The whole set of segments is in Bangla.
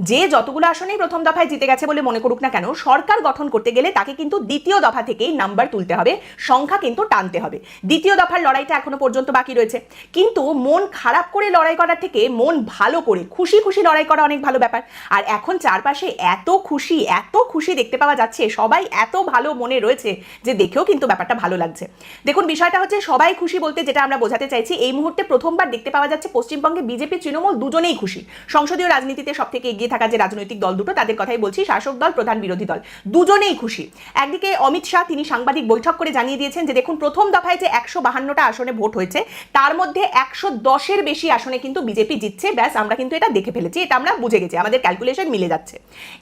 যে যতগুলো আসনেই প্রথম দফায় জিতে গেছে বলে মনে করুক না কেন, সরকার গঠন করতে গেলে তাকে কিন্তু দ্বিতীয় দফা থেকেই নাম্বার তুলতে হবে, সংখ্যা কিন্তু টানতে হবে। দ্বিতীয় দফার লড়াইটা এখনো পর্যন্ত বাকি রয়েছে, কিন্তু মন খারাপ করে লড়াই করার থেকে মন ভালো করে খুশি খুশি লড়াই করা অনেক ভালো ব্যাপার। আর এখন চারপাশে এত খুশি দেখতে পাওয়া যাচ্ছে, সবাই এত ভালো মনে রয়েছে যে দেখেও কিন্তু ব্যাপারটা ভালো লাগছে। দেখুন, বিষয়টা হচ্ছে সবাই খুশি বলতে যেটা আমরা বোঝাতে চাইছি, এই মুহূর্তে প্রথমবার দেখতে পাওয়া যাচ্ছে পশ্চিমবঙ্গে বিজেপি তৃণমূল দুজনেই খুশি। সংসদীয় রাজনীতিতে সব থেকে এগিয়ে থাকা যে রাজনৈতিক দল দুটো, তাদের কথাই বলছি, শাসক দল প্রধান বিরোধী দল, দুজনেই খুশি। একদিকে অমিত শাহ তিনি সাংবাদিক বৈঠক করে জানিয়ে দিয়েছেন যে দেখুন, প্রথম দফায় যে 152টা আসনে ভোট হয়েছে তার মধ্যে 110-এর বেশি আসনে কিন্তু বিজেপি জিতছে। ব্যাস, আমরা কিন্তু এটা দেখে ফেলেছি, এটা আমরা বুঝে গেছি, আমাদের ক্যালকুলেশন মিলে যাচ্ছে।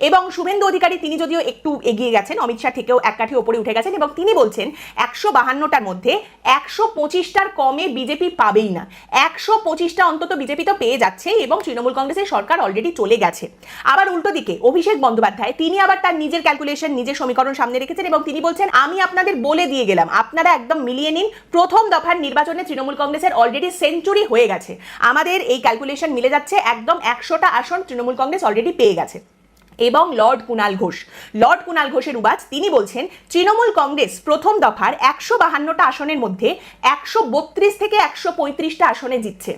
এবং শুভেন্দু অধিকারী তিনি যদিও একটু এগিয়ে গেছেন, অমিত শাহ থেকেও এক কাঠি ওপরে উঠে গেছেন, এবং তিনি বলছেন 152টার মধ্যে 125টার কমে বিজেপি পাবেই না। 125টা অন্তত বিজেপি তো পেয়ে যাচ্ছে, এবং তৃণমূল কংগ্রেসের সরকার অলরেডি চলে গেছে। আবার উল্টো দিকে অভিষেক বন্দ্যোপাধ্যায় তিনি আবার তার নিজের ক্যালকুলেশন, নিজের সমীকরণ সামনে রেখেছেন, এবং তিনি বলছেন আমি আপনাদের বলে দিয়ে গেলাম, আপনারা একদম মিলিয়ে নিন, প্রথম দফার নির্বাচনে তৃণমূল কংগ্রেসের অলরেডি সেঞ্চুরি হয়ে গেছে। আমাদের এই ক্যালকুলেশন মিলে যাচ্ছে, একদম 100টা আসন তৃণমূল কংগ্রেস অলরেডি পেয়ে গেছে। এবং লর্ড কুণাল ঘোষের উবাচ, তিনি বলছেন তৃণমূল কংগ্রেস প্রথম দফার 152টা আসনের মধ্যে 132 থেকে 135টা আসনে জিতছে।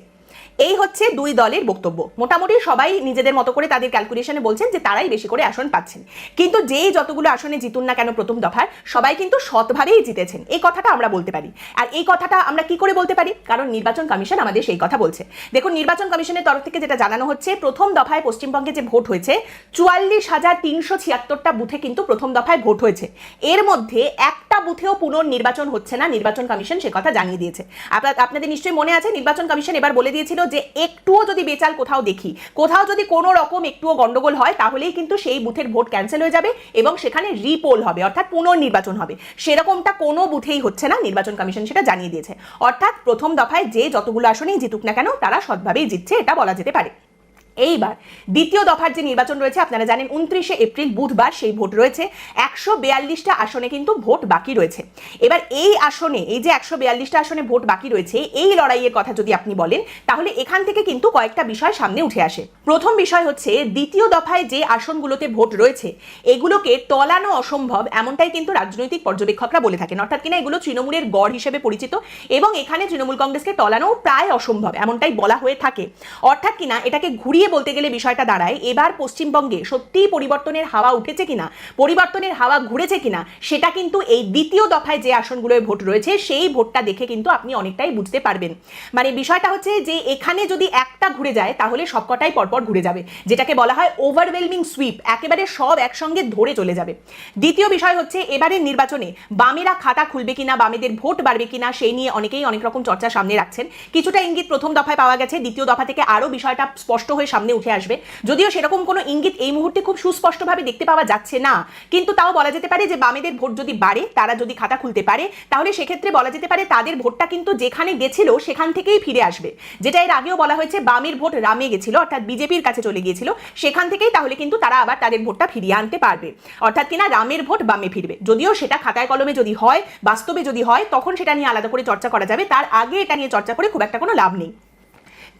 এই হচ্ছে দুই দলের বক্তব্য। মোটামুটি সবাই নিজেদের মতো করে তাদের ক্যালকুলেশনে বলছেন যে তারাই বেশি করে আসন পাচ্ছেন, কিন্তু যেই যতগুলো আসনে জিতুন না কেন প্রথম দফার, সবাই কিন্তু সৎভাবেই জিতেছেন, এই কথাটা আমরা বলতে পারি। আর এই কথাটা আমরা কি করে বলতে পারি? কারণ নির্বাচন কমিশন আমাদের সেই কথা বলছে। দেখুন, নির্বাচন কমিশনের তরফ থেকে যেটা জানানো হচ্ছে, প্রথম দফায় পশ্চিমবঙ্গে যে ভোট হয়েছে 44,376টা বুথে কিন্তু প্রথম দফায় ভোট হয়েছে। এর মধ্যে একটা বুথেও পুনর্নির্বাচন হচ্ছে না, নির্বাচন কমিশন সে কথা জানিয়ে দিয়েছে। আপনাদের নিশ্চয়ই মনে আছে, নির্বাচন কমিশন এবার বলে দিয়েছিল যে একটুও যদি বেচাল কোথাও দেখি, কোথাও যদি কোনো রকম একটুও গন্ডগোল হয়, তাহলেই কিন্তু সেই বুথের ভোট ক্যান্সেল হয়ে যাবে এবং সেখানে রিপোল হবে, অর্থাৎ পুনর্নির্বাচন হবে। সেরকমটা কোনো বুথেই হচ্ছে না, নির্বাচন কমিশন সেটা জানিয়ে দিয়েছে। অর্থাৎ প্রথম দফায় যে যতগুলো আসনেই জিতুক না কেন, তারা সৎভাবেই জিতছে, এটা বলা যেতে পারে। এইবার দ্বিতীয় দফার যে নির্বাচন রয়েছে, আপনারা জানেন 29শে এপ্রিল বুধবার সেই ভোট রয়েছে। 142টা আসনে কিন্তু ভোট বাকি রয়েছে। এবার এই আসনে, এই যে 142টা আসনে ভোট বাকি রয়েছে, এই লড়াইয়ের কথা যদি আপনি বলেন, তাহলে এখান থেকে কিন্তু কয়েকটা বিষয় সামনে উঠে আসে। প্রথম বিষয় হচ্ছে, দ্বিতীয় দফায় যে আসনগুলোতে ভোট রয়েছে এগুলোকে টলানো অসম্ভব, এমনটাই কিন্তু রাজনৈতিক পর্যবেক্ষকরা বলে থাকেন। অর্থাৎ কিনা এগুলো তৃণমূলের গড় হিসেবে পরিচিত, এবং এখানে তৃণমূল কংগ্রেসকে টলানো প্রায় অসম্ভব, এমনটাই বলা হয়ে থাকে। অর্থাৎ কিনা এটাকে ঘুরিয়ে বলতে গেলে বিষয়টা দাঁড়ায়, এবার পশ্চিমবঙ্গে সত্যিই পরিবর্তনের হাওয়া উঠেছে কিনা, পরিবর্তনের হাওয়া ঘুরেছে কিনা, সেটা কিন্তু এই দ্বিতীয় দফায় যে আসনগুলোয় ভোট রয়েছে সেই ভোটটা দেখে কিন্তু আপনি অনেকটাই বুঝতে পারবেন। মানে বিষয়টা হচ্ছে যে এখানে যদি একটা ঘুরে যায় তাহলে সবকটাই পরপর ঘুরে যাবে, যেটাকে বলা হয় ওভারওয়েলমিং সুইপ, একেবারে সব একসঙ্গে ধরে চলে যাবে। দ্বিতীয় বিষয় হচ্ছে, এবারের নির্বাচনে বামেরা খাতা খুলবে কিনা, বামেদের ভোট বাড়বে কিনা, সেই নিয়ে অনেকেই অনেক রকম চর্চা সামনে রাখছেন। কিছুটা ইঙ্গিত প্রথম দফায় পাওয়া গেছে, দ্বিতীয় দফা থেকে আরো বিষয়টা স্পষ্ট হয়ে সামনে উঠে আসবে। যদিও সেরকম কোনো ইঙ্গিত এই মুহূর্তে খুব সুস্পষ্টভাবে দেখতে পাওয়া যাচ্ছে না, কিন্তু তাও বলা যেতে পারে যে বামেদের ভোট যদি বাড়ে, তারা যদি খাতা খুলতে পারে, তাহলে সেক্ষেত্রে বলা যেতে পারে তাদের ভোটটা কিন্তু যেখানে গেছিল সেখান থেকেই ফিরে আসবে। যেটা এর আগেও বলা হয়েছে, বামের ভোট রামে গেছিল, অর্থাৎ বিজেপির কাছে চলে গিয়েছিল, সেখান থেকেই তাহলে কিন্তু তারা আবার তাদের ভোটটা ফিরিয়ে আনতে পারবে। অর্থাৎ কিনা রামের ভোট বামে ফিরবে। যদিও সেটা খাতায় কলমে যদি হয়, বাস্তবে যদি হয়, তখন সেটা নিয়ে আলাদা করে চর্চা করা যাবে, তার আগে এটা নিয়ে চর্চা করে খুব একটা কোনো লাভ নেই।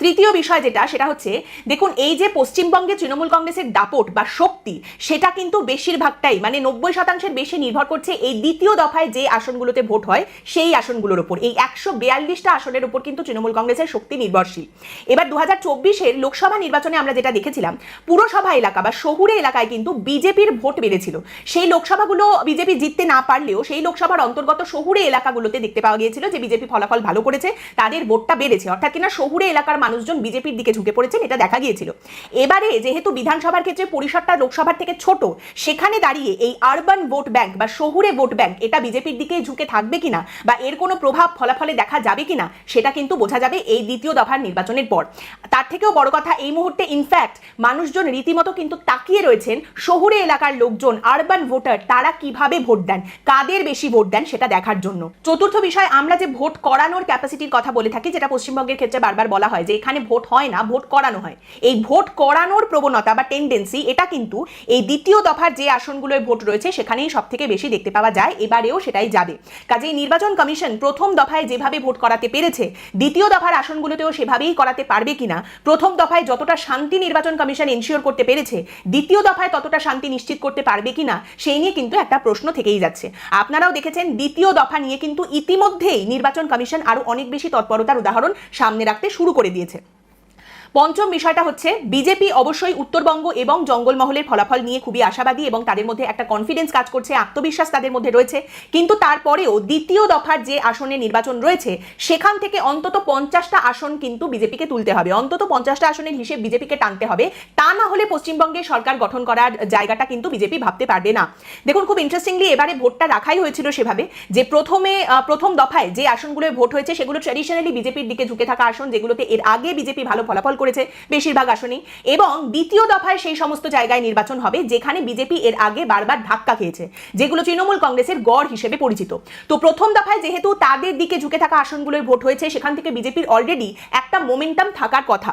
তৃতীয় বিষয় যেটা, সেটা হচ্ছে দেখুন, এই যে পশ্চিমবঙ্গে তৃণমূল কংগ্রেসের দাপট বা শক্তি, সেটা কিন্তু বেশিরভাগটাই মানে 90% বেশি নির্ভর করছে এই দ্বিতীয় দফায় যে আসনগুলোতে ভোট হয় সেই আসনগুলোর উপর। এই 142টা আসনের উপর কিন্তু তৃণমূল কংগ্রেসের শক্তি নির্ভরশীল। এবার 2024-এর লোকসভা নির্বাচনে আমরা যেটা দেখেছিলাম, পুরসভা এলাকা বা শহুরে এলাকায় কিন্তু বিজেপির ভোট বেড়েছিল। সেই লোকসভাগুলো বিজেপি জিততে না পারলেও সেই লোকসভার অন্তর্গত শহুরে এলাকাগুলোতে দেখতে পাওয়া গিয়েছিল যে বিজেপি ফলাফল ভালো করেছে, তাদের ভোটটা বেড়েছে। অর্থাৎ কিনা শহুরে এলাকার মানুষজন বিজেপির দিকে ঝুঁকে পড়েছেন, এটা দেখা গিয়েছিল। এবারে যেহেতু বিধানসভার ক্ষেত্রে পরিসরটা লোকসভার থেকে ছোট, সেখানে দাঁড়িয়ে এই আরবান ভোট ব্যাংক বা শহুরে ভোট ব্যাংক এটা বিজেপির দিকে ঝুঁকে থাকবে কিনা বা এর কোনো প্রভাব ফলাফলে দেখা যাবে কিনা, সেটা কিন্তু বোঝা যাবে এই দ্বিতীয় দফার নির্বাচনের পর। তার থেকেও বড় কথা, এই মুহূর্তে ইনফ্যাক্ট মানুষজন রীতিমতো কিন্তু তাকিয়ে রয়েছেন শহুরে এলাকার লোকজন, আরবান ভোটার, তারা কিভাবে ভোট দেন, কাদের বেশি ভোট দেন সেটা দেখার জন্য। চতুর্থ বিষয়, আমরা যে ভোট করানোর ক্যাপাসিটির কথা বলে থাকি, যেটা পশ্চিমবঙ্গের ক্ষেত্রে বারবার বলা হয় যে এখানে ভোট হয় না, ভোট করানো হয়। এই ভোট করানোর প্রবণতা বা টেন্ডেন্সি এটা কিন্তু এই দ্বিতীয় দফার যে আসনগুলোয় ভোট রয়েছে সেখানেই সব থেকে বেশি দেখতে পাওয়া যায়, এবারেও সেটাই যাবে। কাজেই নির্বাচন কমিশন প্রথম দফায় যেভাবে ভোট করাতে পেরেছে দ্বিতীয় দফার আসনগুলোতেও সেভাবেই করাতে পারবে কিনা, প্রথম দফায় যতটা শান্তি নির্বাচন কমিশন এনশিওর করতে পেরেছে দ্বিতীয় দফায় ততটা শান্তি নিশ্চিত করতে পারবে কিনা, সেই নিয়ে কিন্তু একটা প্রশ্ন থেকেই যাচ্ছে। আপনারাও দেখেছেন দ্বিতীয় দফা নিয়ে কিন্তু ইতিমধ্যেই নির্বাচন কমিশন আরো অনেক বেশি তৎপরতার উদাহরণ সামনে রাখতে শুরু করে দিয়েছে। পঞ্চম বিষয়টা হচ্ছে বিজেপি অবশ্যই উত্তরবঙ্গ এবং জঙ্গলমহলের ফলাফল নিয়ে খুবই আশাবাদী এবং তাদের মধ্যে একটা কনফিডেন্স কাজ করছে, আত্মবিশ্বাস তাদের মধ্যে রয়েছে। কিন্তু তারপরেও দ্বিতীয় দফার যে আসনে নির্বাচন রয়েছে সেখান থেকে অন্তত 50টা আসন কিন্তু বিজেপিকে তুলতে হবে, অন্তত 50টা আসনের হিসেব বিজেপিকে টানতে হবে। তা না হলে পশ্চিমবঙ্গে সরকার গঠন করার জায়গাটা কিন্তু বিজেপি ভাবতে পারবে না। দেখুন, খুব ইন্টারেস্টিংলি এবারে ভোটটা রাখাই হয়েছিল সেভাবে যে প্রথম দফায় যে আসনগুলোয় ভোট হয়েছে সেগুলো ট্র্যাডিশনালি বিজেপির দিকে ঝুঁকে থাকা আসন, যেগুলোতে এর আগে বিজেপি ভালো ফলাফল করেছে বেশিরভাগ আসনেই। এবং দ্বিতীয় দফায় সেই সমস্ত জায়গায় নির্বাচন হবে যেখানে বিজেপি এর আগে বারবার ধাক্কা খেয়েছে, যেগুলো তৃণমূল কংগ্রেসের গড় হিসেবে পরিচিত। তো প্রথম দফায় যেহেতু তাদের দিকে ঝুঁকে থাকা আসনগুলোয় ভোট হয়েছে, সেখান থেকে বিজেপির অলরেডি একটা মোমেন্টাম থাকার কথা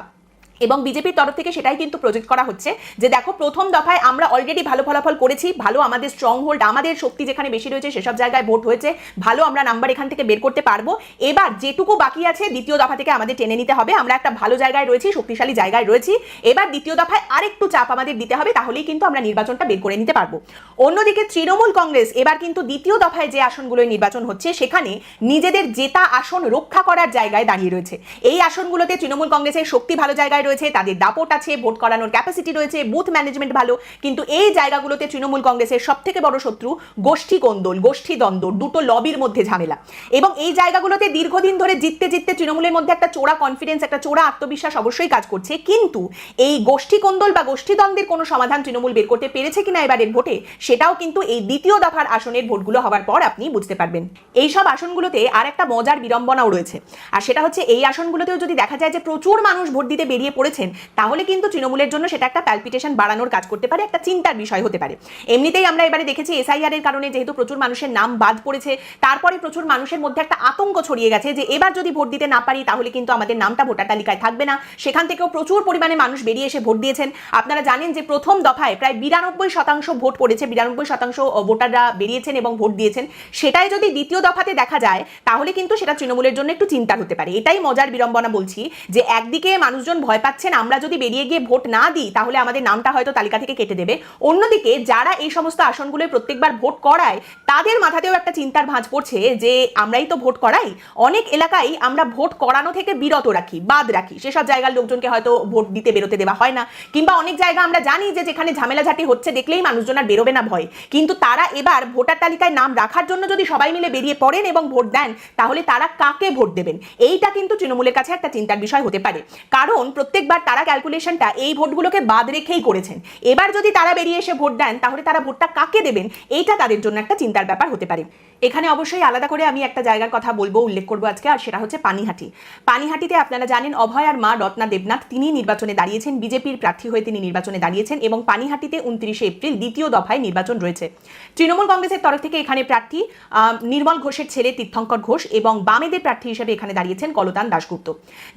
এবং বিজেপির তরফ থেকে সেটাই কিন্তু প্রজেক্ট করা হচ্ছে যে দেখো, প্রথম দফায় আমরা অলরেডি ভালো ফলাফল করেছি, ভালো আমাদের স্ট্রং হোল্ড, আমাদের শক্তি যেখানে বেশি রয়েছে সেসব জায়গায় ভোট হয়েছে, ভালো আমরা নাম্বার এখান থেকে বের করতে পারবো। এবার যেটুকু বাকি আছে দ্বিতীয় দফা থেকে আমাদের টেনে নিতে হবে, আমরা একটা ভালো জায়গায় রয়েছি, শক্তিশালী জায়গায় রয়েছি, এবার দ্বিতীয় দফায় আরেকটু চাপ আমাদের দিতে হবে, তাহলেই কিন্তু আমরা নির্বাচনটা বের করে নিতে পারবো। অন্যদিকে তৃণমূল কংগ্রেস এবার কিন্তু দ্বিতীয় দফায় যে আসনগুলোয় নির্বাচন হচ্ছে সেখানে নিজেদের জেতা আসন রক্ষা করার জায়গায় দাঁড়িয়ে রয়েছে। এই আসনগুলোতে তৃণমূল কংগ্রেসের শক্তি ভালো জায়গায় রয়েছে, তাদের দাপট আছে, ভোট করানোর ক্যাপাসিটি রয়েছে, বুথ ম্যানেজমেন্ট ভালো, কিন্তু এই জায়গাগুলোতে তৃণমূল কংগ্রেসের সবথেকে বড় শত্রু গোষ্ঠী কোন্দল, গোষ্ঠী দ্বন্দ্ব, দুটো লবির মধ্যে ঝামেলা। এবং এই জায়গাগুলোতে দীর্ঘদিন ধরে জিততে তৃণমূলের মধ্যে একটা চোরা কনফিডেন্স, একটা চোরা আত্মবিশ্বাস অবশ্যই কাজ করছে, কিন্তু এই গোষ্ঠী কোন্দল বা গোষ্ঠী দ্বন্দ্বের কোনো সমাধান তৃণমূল বের করতে পেরেছে কিনা এবারের ভোটে, সেটাও কিন্তু এই দ্বিতীয় দফার আসনের ভোটগুলো হওয়ার পর আপনি বুঝতে পারবেন। এই সব আসনগুলোতে আর একটা মজার বিড়ম্বনাও রয়েছে, আর সেটা হচ্ছে এই আসনগুলোতেও যদি দেখা যায় যে প্রচুর মানুষ ভোট দিতে বেরিয়ে পড়েছেন, তাহলে কিন্তু তৃণমূলের জন্য সেটা একটা প্যালপিটেশন বাড়ানোর কাজ করতে পারে, একটা চিন্তার বিষয় হতে পারে। এমনিতেই আমরা এবারে দেখেছি এসআইআর এর কারণে যেহেতু প্রচুর মানুষের নাম বাদ পড়েছে, তারপরে প্রচুর মানুষের মধ্যে একটা আতঙ্ক ছড়িয়ে গেছে যে এবার যদি ভোট দিতে না পারি তাহলে কিন্তু আমাদের নামটা ভোটার তালিকায় থাকবে না। সেখান থেকেও প্রচুর পরিমাণে মানুষ বেরিয়ে এসে ভোট দিয়েছেন। আপনারা জানেন যে প্রথম দফায় প্রায় 92% ভোট পড়েছে, 92% ভোটাররা বেরিয়েছেন এবং ভোট দিয়েছেন। সেটাই যদি দ্বিতীয় দফাতে দেখা যায় তাহলে কিন্তু সেটা তৃণমূলের জন্য একটু চিন্তার হতে পারে। এটাই মজার বিড়ম্বনা বলছি, যে একদিকে মানুষজন ভয় পাচ্ছেন আমরা যদি বেরিয়ে গিয়ে ভোট না দিই তাহলে আমাদের নামটা হয়তো তালিকা থেকে কেটে দেবে, অন্যদিকে যারা এই সমস্ত আসনগুলোয় প্রত্যেকবার ভোট করায় তাদের মাথাতেও একটা চিন্তার ভাঁজ পড়ছে যে আমরাই তো ভোট করাই, অনেক এলাকায় আমরা ভোট করানো থেকে বিরত রাখি, বাদ রাখি, সেসব জায়গার লোকজনকে হয়তো ভোট দিতে বেরোতে দেওয়া হয় না, কিংবা অনেক জায়গা আমরা জানি যে যেখানে ঝামেলাঝাটি হচ্ছে দেখলেই মানুষজন আর বেরোবে না ভয়, কিন্তু তারা এবার ভোটার তালিকায় নাম রাখার জন্য যদি সবাই মিলে বেরিয়ে পড়েন এবং ভোট দেন তাহলে তারা কাকে ভোট দেবেন, এইটা কিন্তু তৃণমূলের কাছে একটা চিন্তার বিষয় হতে পারে। কারণ প্রত্যেকবার তারা ক্যালকুলেশনটা এই ভোটগুলোকে বাদ রেখেই করেছেন, এবার যদি তারা বেরিয়ে এসে ভোট দেন তাহলে তারা ভোটটা কাকে দেবেন এইটা তাদের জন্য একটা চিন্তার ব্যাপার হতে পারে। এখানে অবশ্যই আলাদা করে আমি একটা জায়গার কথা বলবো, উল্লেখ করবো আজকে, আর সেটা হচ্ছে পানিহাটি। পানিহাটিতে আপনারা জানেন অভয় আর মা রত্না দেবনাথ তিনি নির্বাচনে দাঁড়িয়েছেন, বিজেপির প্রার্থী হয়ে তিনি নির্বাচনে দাঁড়িয়েছেন এবং পানিহাটিতে 29শে এপ্রিল দ্বিতীয় দফায় নির্বাচন রয়েছে। তৃণমূল কংগ্রেসের তরফ থেকে এখানে প্রার্থী নির্মল ঘোষের ছেলে তীর্থঙ্কর ঘোষ এবং বামেদের প্রার্থী হিসেবে এখানে দাঁড়িয়েছেন কলতান দাশগুপ্ত।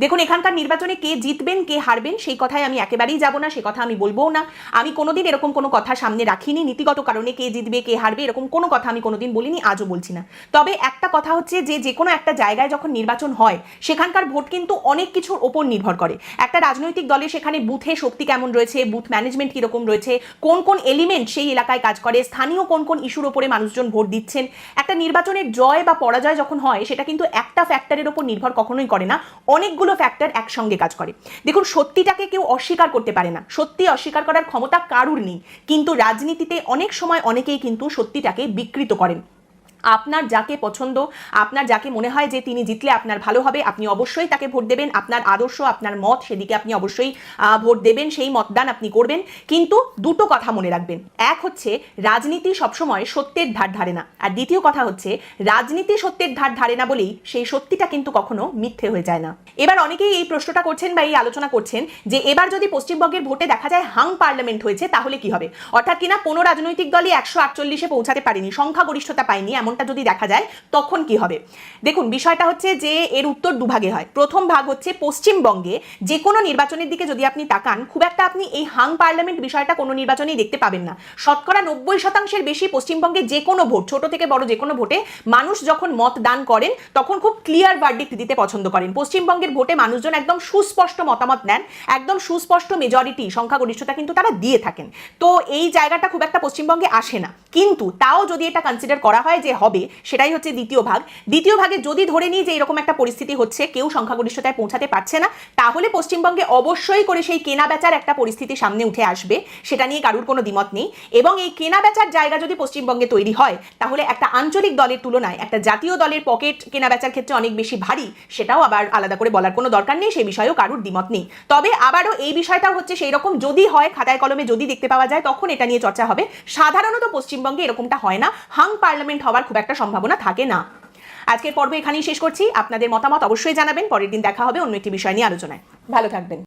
দেখুন, এখানকার নির্বাচনে কে জিতবেন কে হারবেন সেই কথায় আমি একেবারেই যাব না, সে কথা আমি বলবো না। আমি কোনোদিন এরকম কোনো কথা সামনে রাখিনি, নীতিগত কারণে কে জিতবে কে হারবে এরকম কোনো কথা আমি কোনোদিন বলিনি, আজও বলছি না। তবে একটা কথা হচ্ছে যে কোনো একটা জায়গায় যখন নির্বাচন হয় সেখানকার ভোট কিন্তু অনেক কিছুর ওপর নির্ভর করে। একটা রাজনৈতিক দলে সেখানে বুথে শক্তি কেমন রয়েছে, বুথ ম্যানেজমেন্ট কিরকম রয়েছে, কোন কোন এলিমেন্ট সেই এলাকায় কাজ করে, স্থানীয় কোন কোন ইস্যুর ওপরে মানুষজন ভোট দিচ্ছেন। একটা নির্বাচনের জয় বা পরাজয় যখন হয় সেটা কিন্তু একটা ফ্যাক্টরের ওপর নির্ভর কখনোই করে না, অনেকগুলো ফ্যাক্টর একসঙ্গে কাজ করে। দেখুন, সত্যিটাকে কেউ অস্বীকার করতে পারে না, সত্যি অস্বীকার করার ক্ষমতা কারুর নেই, কিন্তু রাজনীতিতে অনেক সময় অনেকেই কিন্তু সত্যিটাকে বিকৃত করেন। আপনার যাকে পছন্দ, আপনার যাকে মনে হয় যে তিনি জিতলে আপনার ভালো হবে, আপনি অবশ্যই তাকে ভোট দেবেন, আপনার আদর্শ আপনার মত সেদিকে আপনি অবশ্যই ভোট দেবেন, সেই মতদান আপনি করবেন। কিন্তু দুটো কথা মনে রাখবেন, এক হচ্ছে রাজনীতি সবসময় সত্যের ধার ধারে না, আর দ্বিতীয় কথা হচ্ছে রাজনীতি সত্যের ধার ধারে না বলেই সেই সত্যিটা কিন্তু কখনো মিথ্যে হয়ে যায় না। এবার অনেকেই এই প্রশ্নটা করছেন বা এই আলোচনা করছেন যে এবার যদি পশ্চিমবঙ্গের ভোটে দেখা যায় হাং পার্লামেন্ট হয়েছে তাহলে কি হবে, অর্থাৎ কিনা কোনো রাজনৈতিক দলই 148-এ পৌঁছাতে পারেনি, সংখ্যাগরিষ্ঠতা পায়নি, এমন এমনটা যদি দেখা যায় তখন কি হবে? দেখুন, বিষয়টা হচ্ছে যে এর উত্তর দুভাগে হয়। প্রথম ভাগ হচ্ছে পশ্চিমবঙ্গে যে কোনো নির্বাচনের দিকে যদি আপনি তাকান, খুব একটা আপনি এই হাং পার্লামেন্ট বিষয়টা কোনো নির্বাচনেই দেখতে পাবেন না। শতকরা 90% বেশি পশ্চিমবঙ্গে যে কোনো ভোট, ছোট থেকে বড় যে কোনো ভোটে মানুষ যখন মত দান করেন তখন খুব ক্লিয়ার ভার্ডিক্ট দিতে পছন্দ করেন। পশ্চিমবঙ্গের ভোটে মানুষজন একদম সুস্পষ্ট মতামত নেন, একদম সুস্পষ্ট মেজরিটি সংখ্যাগরিষ্ঠতা কিন্তু তারা দিয়ে থাকেন। তো এই জায়গাটা খুব একটা পশ্চিমবঙ্গে আসে না, কিন্তু তাও যদি এটা কনসিডার করা হয় যে হবে, সেটাই হচ্ছে দ্বিতীয় ভাগ। দ্বিতীয় ভাগে যদি ধরে নিই যে এরকম একটা পরিস্থিতি হচ্ছে, কেউ সংখ্যাগরিষ্ঠতায় পৌঁছাতে পারছে না, তাহলে পশ্চিমবঙ্গে অবশ্যই করে সেই কেনা বেচার একটা পরিস্থিতি সামনে উঠে আসবে, সেটা নিয়ে কারুর কোনো দ্বিমত নেই। এবং এই কেনা বেচার জায়গা যদি পশ্চিমবঙ্গে তৈরি হয়, তাহলে একটা আঞ্চলিক দলের তুলনায় একটা জাতীয় দলের পকেট কেনা বেচার ক্ষেত্রে অনেক বেশি ভারী, সেটাও আবার আলাদা করে বলার কোনো দরকার নেই, সেই বিষয়েও কারুর দ্বিমত নেই। তবে আবারও এই বিষয়টা হচ্ছে সেই রকম যদি হয়, খাতায় কলমে যদি দেখতে পাওয়া যায়, তখন এটা নিয়ে চর্চা হবে। সাধারণত পশ্চিমবঙ্গে এরকমটা হয় না, হাং পার্লামেন্ট হওয়ার খুব একটা সম্ভাবনা থাকে না। আজকের পর্ব এখানেই শেষ করছি। আপনাদের মতামত অবশ্যই জানাবেন। পরের দিন দেখা হবে অন্য একটি বিষয় নিয়ে আলোচনায়। ভালো থাকবেন।